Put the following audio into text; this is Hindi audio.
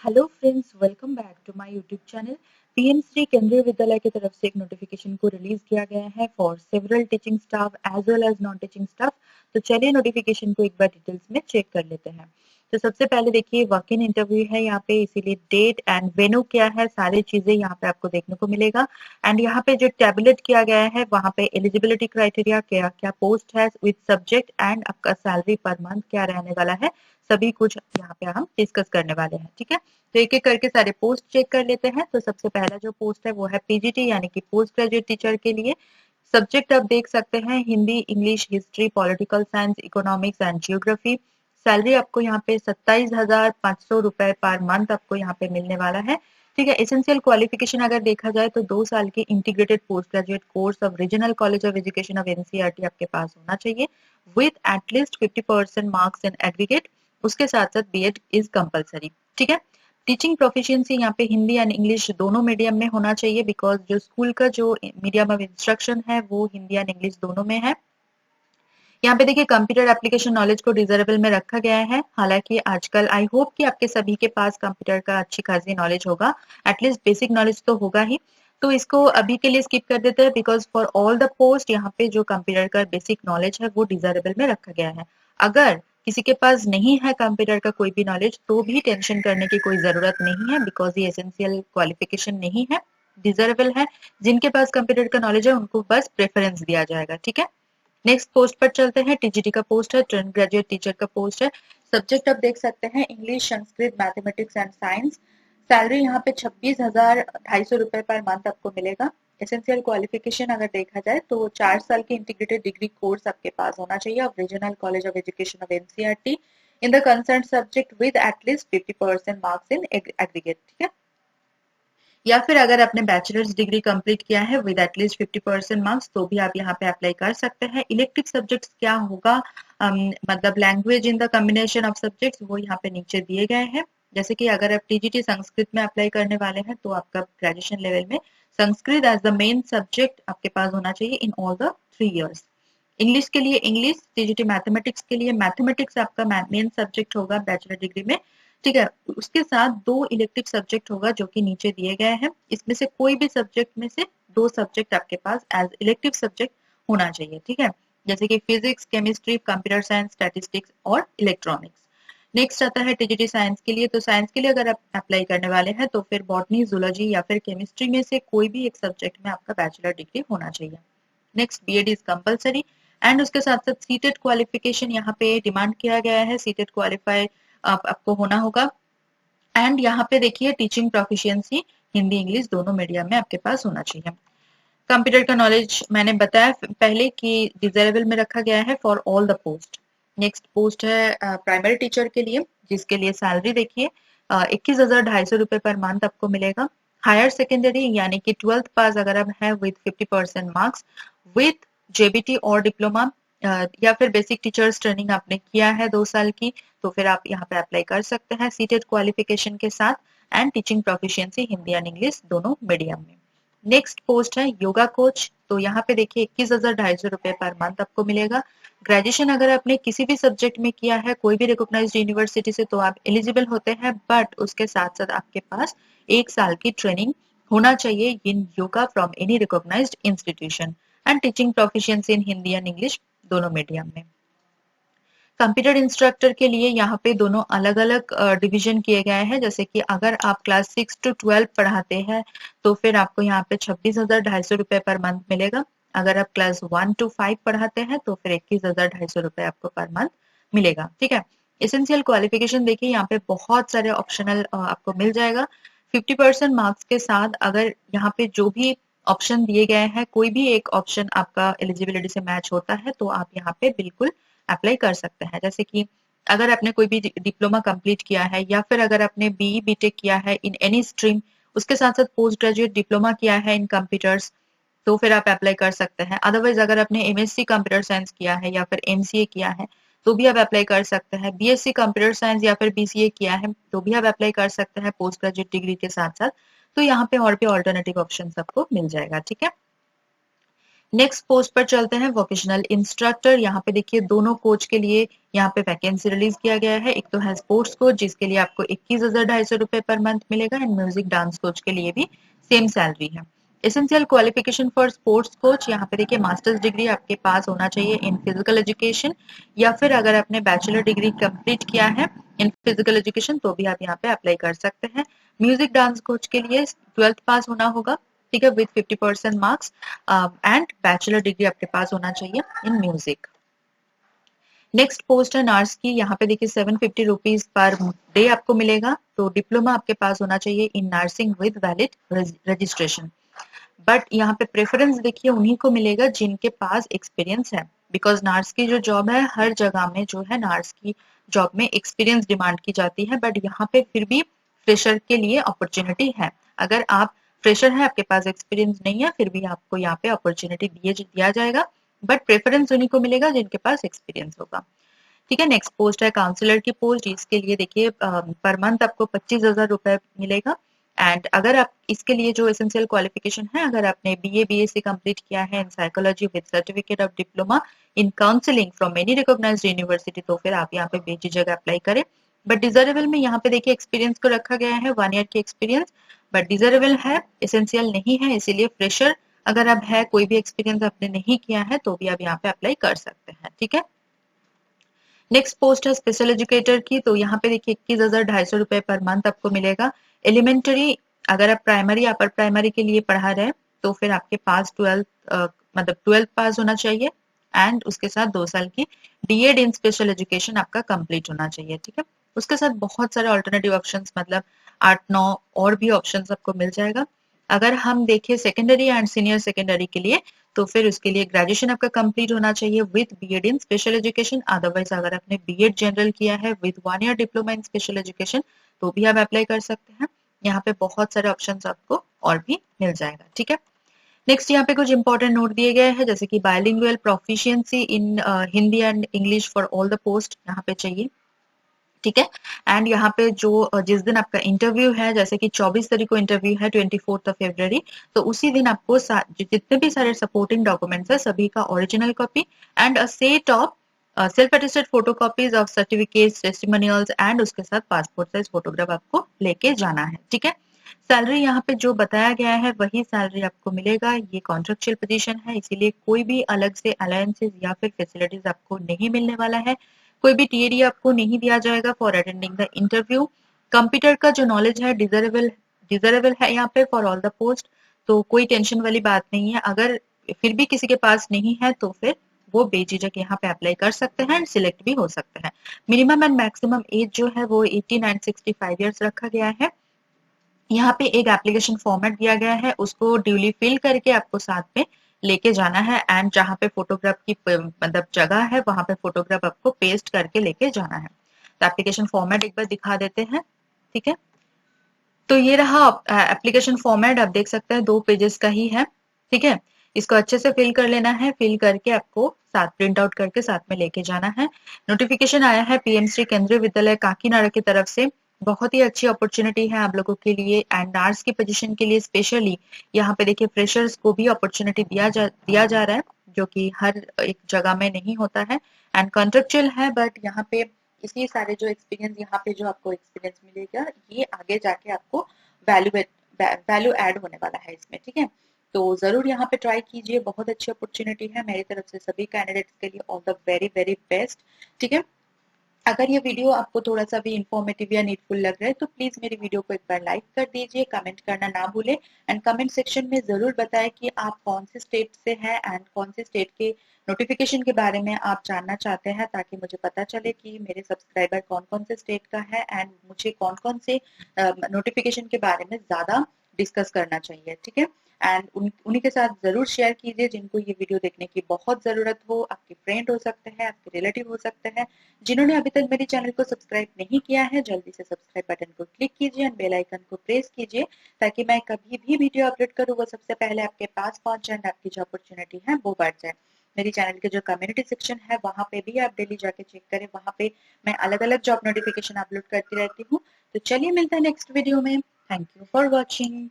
Hello friends, welcome back to my YouTube channel. PM Shri Kendriya Vidyalaya की तरफ से एक नोटिफिकेशन को रिलीज किया गया है for several teaching staff as well as non teaching staff. तो चलिए नोटिफिकेशन को एक बार डिटेल्स में चेक कर लेते हैं। तो सबसे पहले देखिए वॉक इन इंटरव्यू है यहाँ पे, इसीलिए डेट एंड वेन्यू क्या है सारी चीजें यहाँ पे आपको देखने को मिलेगा। एंड यहाँ पे जो टैबुलेट किया गया है वहाँ पे एलिजिबिलिटी क्राइटेरिया क्या क्या पोस्ट है विद सब्जेक्ट एंड आपका सैलरी पर मंथ क्या रहने वाला है, सभी कुछ यहाँ पे हम डिस्कस करने वाले हैं। ठीक है, तो एक एक करके सारे पोस्ट चेक कर लेते हैं। तो सबसे पहला जो पोस्ट है वो है पीजीटी यानी कि पोस्ट ग्रेजुएट टीचर के लिए। सब्जेक्ट आप देख सकते हैं Hindi, English, history, political science, economics and geography. Salary आपको यहाँ पे 27,500 रुपए पर मंथ आपको यहाँ पे मिलने वाला है। ठीक है, एसेंशियल क्वालिफिकेशन अगर देखा जाए तो 2 साल की integrated post graduate course of regional college of education of NCERT आपके पास होना चाहिए with at least 50% marks in aggregate. उसके साथ साथ बीएड इज कंपलसरी। ठीक है, टीचिंग प्रोफिशिएंसी यहाँ पे हिंदी एंड इंग्लिश दोनों मीडियम में होना चाहिए बिकॉज जो स्कूल का जो मीडियम ऑफ इंस्ट्रक्शन है वो हिंदी एंड इंग्लिश दोनों में है। यहाँ पे देखिए कंप्यूटर एप्लीकेशन नॉलेज को डिजरेबल में रखा गया है। हालांकि आजकल आई होप कि आपके सभी के पास कंप्यूटर का अच्छी खासी नॉलेज होगा, एटलीस्ट बेसिक नॉलेज तो होगा ही। तो इसको अभी के लिए स्किप कर देते हैं because for all the post यहाँ पे जो कंप्यूटर का बेसिक नॉलेज है वो डिजरेबल में रखा गया है। अगर किसी के पास नहीं है कंप्यूटर का कोई भी नॉलेज तो भी टेंशन करने की कोई जरूरत नहीं है बिकॉज ये एसेंशियल क्वालिफिकेशन नहीं है, डिजरेबल है। जिनके पास कंप्यूटर का नॉलेज है उनको बस प्रेफरेंस दिया जाएगा। ठीक है, नेक्स्ट पोस्ट पर चलते हैं। टीजीटी का पोस्ट है, ट्रेंड ग्रेजुएट टीचर का पोस्ट है। सब्जेक्ट आप देख सकते हैं English, Sanskrit, mathematics and science. Salary यहाँ पे 26,250 रुपए पर मंथ आपको मिलेगा। एसेंशियल क्वालिफिकेशन अगर देखा जाए तो 4 साल की इंटीग्रेटेड डिग्री कोर्स आपके पास होना चाहिए of regional college of education of NCERT in the concern subject with at least 50% marks in aggregate. ठीक है, या फिर अगर आपने बैचलर्स डिग्री कंप्लीट किया है विद एटलीस्ट 50% मार्क्स तो भी आप यहाँ पे अप्लाई कर सकते हैं। इलेक्टिव सब्जेक्ट्स क्या होगा, मतलब language in the combination of subjects वो यहाँ पे नीचे दिए गए हैं। जैसे कि अगर आप टीजीटी संस्कृत में अप्लाई करने वाले हैं तो आपका ग्रेजुएशन लेवल में Sanskrit as the main subject आपके पास होना चाहिए in all the 3 years। English के लिए इंग्लिश, टीजीटी मैथमेटिक्स के लिए मैथमेटिक्स आपका मेन सब्जेक्ट होगा बैचलर डिग्री में। ठीक है, उसके साथ 2 इलेक्टिव सब्जेक्ट होगा जो कि नीचे दिए गए हैं। इसमें से कोई भी सब्जेक्ट में से 2 सब्जेक्ट आपके पास एज इलेक्टिव सब्जेक्ट होना चाहिए। ठीक है, जैसे कि physics, chemistry, computer science, statistics और इलेक्ट्रॉनिक्स। नेक्स्ट आता है टीजीटी साइंस के लिए। तो साइंस के लिए अगर आप अप्लाई करने वाले हैं तो फिर बॉटनी, जूलॉजी या फिर केमिस्ट्री में से कोई भी एक सब्जेक्ट में आपका बैचलर डिग्री होना चाहिए। Next B Ed is compulsory and उसके साथ साथ सीटेड क्वालिफिकेशन यहाँ पे डिमांड किया गया है। सीटेड क्वालिफाई आपको होना होगा। एंड यहाँ पे देखिए टीचिंग प्रोफिशिएंसी हिंदी इंग्लिश दोनों मीडियम में आपके पास होना चाहिए। कंप्यूटर का नॉलेज मैंने बताया पहले कि डिजरेबल में रखा गया है for all the post. Next post है प्राइमरी टीचर के लिए, जिसके लिए सैलरी देखिए 21,250 रुपए पर मंथ आपको मिलेगा। हायर सेकेंडरी यानी कि 12th पास अगर आप है विद 50% मार्क्स विद जेबीटी और डिप्लोमा, या फिर बेसिक टीचर्स ट्रेनिंग आपने किया है 2 साल की तो फिर आप यहाँ पे अप्लाई कर सकते हैं सीटेड क्वालिफिकेशन के साथ and teaching proficiency Hindi and English दोनों मीडियम में। नेक्स्ट पोस्ट है योगा कोच। तो यहाँ पे देखिए 21,250 रुपए पर मंथ आपको मिलेगा। ग्रेजुएशन अगर आपने किसी भी सब्जेक्ट में किया है कोई भी रिकॉग्नाइज्ड यूनिवर्सिटी से तो आप एलिजिबल होते हैं, बट उसके साथ साथ आपके पास 1 साल की ट्रेनिंग होना चाहिए in yoga from any recognized institution and teaching proficiency in Hindi and English दोनों मीडियम में। कंप्यूटर इंस्ट्रक्टर के लिए यहाँ पे दोनों अलग अलग डिवीजन किए गए हैं। जैसे कि अगर आप क्लास 6 to 12 पढ़ाते हैं तो फिर आपको यहाँ पे 26,250 रुपए पर मंथ मिलेगा। अगर आप क्लास 1 to 5 पढ़ाते हैं तो फिर 21,250 रुपए आपको पर मंथ मिलेगा। ठीक है, एसेंशियल क्वालिफिकेशन देखिए यहाँ पे बहुत सारे ऑप्शनल आपको मिल जाएगा। 50% मार्क्स के साथ अगर यहाँ पे जो भी ऑप्शन दिए गए हैं कोई भी एक ऑप्शन आपका एलिजिबिलिटी से मैच होता है तो आप यहाँ पे बिल्कुल अप्लाई कर सकते हैं। जैसे कि अगर आपने कोई भी डिप्लोमा कंप्लीट किया है या फिर अगर आपने बीई बीटेक किया है इन एनी स्ट्रीम, उसके साथ साथ पोस्ट ग्रेजुएट डिप्लोमा किया है इन कंप्यूटर्स तो फिर आप अप्लाई कर सकते हैं। अदरवाइज अगर आपने एमएससी कंप्यूटर साइंस किया है या फिर एमसीए किया है तो भी आप अप्लाई कर सकते हैं। बीएससी कंप्यूटर साइंस या फिर बीसीए किया है तो भी आप अप्लाई कर सकते हैं पोस्ट ग्रेजुएट डिग्री के साथ साथ। तो यहाँ पे और भी ऑल्टरनेटिव ऑप्शन आपको मिल जाएगा। ठीक है, नेक्स्ट पोस्ट पर चलते हैं, वोकेशनल इंस्ट्रक्टर। यहाँ पे देखिए दोनों कोच के लिए यहाँ पे वैकेंसी रिलीज किया गया है। एक तो है स्पोर्ट्स कोच जिसके लिए आपको 21,250 रुपए पर मंथ मिलेगा, एंड म्यूजिक डांस कोच के लिए भी सेम सैलरी है। Essential qualification for sports coach, यहाँ पे देखिए मास्टर्स डिग्री आपके पास होना चाहिए इन फिजिकल एजुकेशन, या फिर अगर आपने बैचलर डिग्री कंप्लीट किया है इन फिजिकल एजुकेशन तो भी आप यहाँ पे अप्लाई कर सकते हैं। म्यूजिक डांस कोच के लिए 12th पास होना होगा, ठीक है, with 50% marks, and bachelor degree आपके पास होना चाहिए इन म्यूजिक। नेक्स्ट पोस्ट है नर्स की। यहाँ पे देखिए 750 रुपीज पर डे आपको मिलेगा। तो डिप्लोमा आपके पास होना चाहिए in nursing with valid registration. But यहाँ पे प्रेफरेंस देखिए उन्हीं को मिलेगा जिनके पास एक्सपीरियंस है, बिकॉज नर्स की जो जॉब है हर जगह में जो है नर्स की जॉब में एक्सपीरियंस डिमांड की जाती है, बट यहाँ पे फिर भी फ्रेशर के लिए अपॉर्चुनिटी है। अगर आप फ्रेशर है, आपके पास एक्सपीरियंस नहीं है, फिर भी आपको यहाँ पे अपॉर्चुनिटी दिया जाएगा, बट प्रेफरेंस उन्हीं को मिलेगा जिनके पास एक्सपीरियंस होगा। ठीक है, नेक्स्ट पोस्ट है काउंसलर की पोस्ट। इसके लिए देखिए पर मंथ आपको 25,000 रुपए मिलेगा। एंड अगर आप इसके लिए जो एसेंशियल क्वालिफिकेशन है, अगर आपने बीए बीएससी कंप्लीट किया है in psychology with certificate of diploma in counselling from any recognised university, तो फिर आप यहाँ पे बेझिझक अप्लाई करें। बट डिजरेबल में यहाँ पे देखिए एक्सपीरियंस को रखा गया है, 1 ईयर की एक्सपीरियंस, बट डिजरेबल है, एसेंशियल नहीं है, इसीलिए फ्रेशर अगर आप है, कोई भी एक्सपीरियंस आपने नहीं किया है तो भी आप यहाँ पे अप्लाई कर सकते हैं। ठीक है, नेक्स्ट पोस्ट है स्पेशल एजुकेटर की। तो यहाँ पे देखिए 21,250 रुपए पर मंथ आपको मिलेगा। एलिमेंट्री अगर आप प्राइमरी अपर प्राइमरी के लिए पढ़ा रहे तो फिर आपके पास 12th पास होना चाहिए, एंड उसके साथ 2 साल की डीएड इन स्पेशल एजुकेशन आपका कंप्लीट होना चाहिए। ठीक है, उसके साथ बहुत सारे ऑल्टरनेटिव ऑप्शंस, मतलब 8-9 और भी ऑप्शंस आपको मिल जाएगा। अगर हम देखें सेकेंडरी एंड सीनियर सेकेंडरी के लिए, तो फिर उसके लिए ग्रेजुएशन आपका कंप्लीट होना चाहिए with B Ed in special education. Otherwise अगर आपने बीएड जनरल किया है with 1 year diploma in special education तो भी आप अप्लाई कर सकते हैं। यहाँ पे बहुत सारे ऑप्शंस आपको और भी मिल जाएगा। ठीक है, नेक्स्ट यहाँ पे कुछ इंपॉर्टेंट नोट दिए गए हैं, जैसे कि bilingual proficiency in Hindi and English for all the post यहाँ पे चाहिए। ठीक है, एंड यहाँ पे जो जिस दिन आपका इंटरव्यू है, जैसे कि 24 तारीख को इंटरव्यू है 24 फरवरी, तो उसी दिन आपको जितने भी सारे सपोर्टिंग डॉक्यूमेंट्स है सभी का original copy and a set of self attested photo copies of certificates testimonials and उसके साथ पासपोर्ट साइज फोटोग्राफ आपको लेके जाना है। ठीक है, सैलरी यहाँ पे जो बताया गया है वही सैलरी आपको मिलेगा। ये कॉन्ट्रेक्चुअल पोजीशन है, इसीलिए कोई भी अलग से अलायंसेस या फिर फैसिलिटीज आपको नहीं मिलने वाला है। कोई भी टीएडी आपको नहीं दिया जाएगा for attending the interview. Computer का जो नॉलेज है डिजरेबल है यहाँ पे फॉर ऑल द पोस्ट, तो कोई टेंशन वाली बात नहीं है। अगर फिर भी किसी के पास नहीं है तो फिर वो बेझिझक यहाँ पे अप्लाई कर सकते हैं एंड सिलेक्ट भी हो सकते हैं। मिनिमम एंड मैक्सिमम एज जो है वो 18 एंड 65 ईयर्स रखा गया है। यहाँ पे एक एप्लीकेशन फॉर्मेट दिया गया है, उसको ड्यूली फिल करके आपको साथ में लेके जाना है, एंड जहाँ पे फोटोग्राफ की मतलब जगह है वहां पे फोटोग्राफ आपको पेस्ट करके लेके जाना है। तो एप्लीकेशन फॉर्मेट एक बार दिखा देते हैं। ठीक है, तो ये रहा एप्लीकेशन फॉर्मेट, आप देख सकते हैं 2 पेजेस का ही है। ठीक है, इसको अच्छे से फिल कर लेना है, फिल करके आपको साथ प्रिंट आउट करके साथ में लेके जाना है। नोटिफिकेशन आया है पीएम श्री केंद्रीय विद्यालय काकीनाडा की तरफ से। बहुत ही अच्छी अपॉर्चुनिटी है आप लोगों के लिए, एंड आर्ट्स की पोजीशन के लिए स्पेशली यहाँ पे देखिए फ्रेशर्स को भी अपॉर्चुनिटी दिया जा रहा है, जो कि हर एक जगह में नहीं होता है, एंड कॉन्ट्रेक्चुअल है। बट यहाँ पे इसी सारे जो एक्सपीरियंस यहाँ पे जो आपको एक्सपीरियंस मिलेगा ये आगे जाके आपको वैल्यू वैल्यू ऐड होने वाला है इसमें। ठीक है, तो जरूर यहाँ पे ट्राई कीजिए, बहुत अच्छी अपॉर्चुनिटी है। मेरी तरफ से सभी कैंडिडेट्स के लिए all the very very best. ठीक है, अगर ये वीडियो आपको थोड़ा सा भी इंफॉर्मेटिव या नीडफुल लग रहा है तो प्लीज मेरी वीडियो को एक बार लाइक कर दीजिए, कमेंट करना ना भूलें, एंड कमेंट सेक्शन में जरूर बताएं कि आप कौन से स्टेट से हैं एंड कौन से स्टेट के नोटिफिकेशन के बारे में आप जानना चाहते हैं, ताकि मुझे पता चले कि मेरे सब्सक्राइबर कौन कौन से स्टेट का है एंड मुझे कौन कौन से नोटिफिकेशन के बारे में ज्यादा डिस्कस करना चाहिए। ठीक है, एंड उन्हीं के साथ जरूर शेयर कीजिए जिनको ये वीडियो देखने की बहुत जरूरत हो। आपके फ्रेंड हो सकते हैं, आपके रिलेटिव हो सकते हैं। जिन्होंने अभी तक मेरे चैनल को सब्सक्राइब नहीं किया है, जल्दी से सब्सक्राइब बटन को क्लिक कीजिए एंड बेल आइकन को प्रेस कीजिए, ताकि मैं कभी भी वीडियो अपलोड करूँ वो सबसे पहले आपके पास पहुंच जाए, आपकी जो अपॉर्चुनिटी है वो बढ़ जाए। मेरी चैनल के जो कम्युनिटी सेक्शन है वहां पे भी आप डेली जाके चेक करें, वहां पे मैं अलग अलग जॉब नोटिफिकेशन अपलोड करती रहती हूँ। तो चलिए मिलता है नेक्स्ट वीडियो में। Thank you for watching.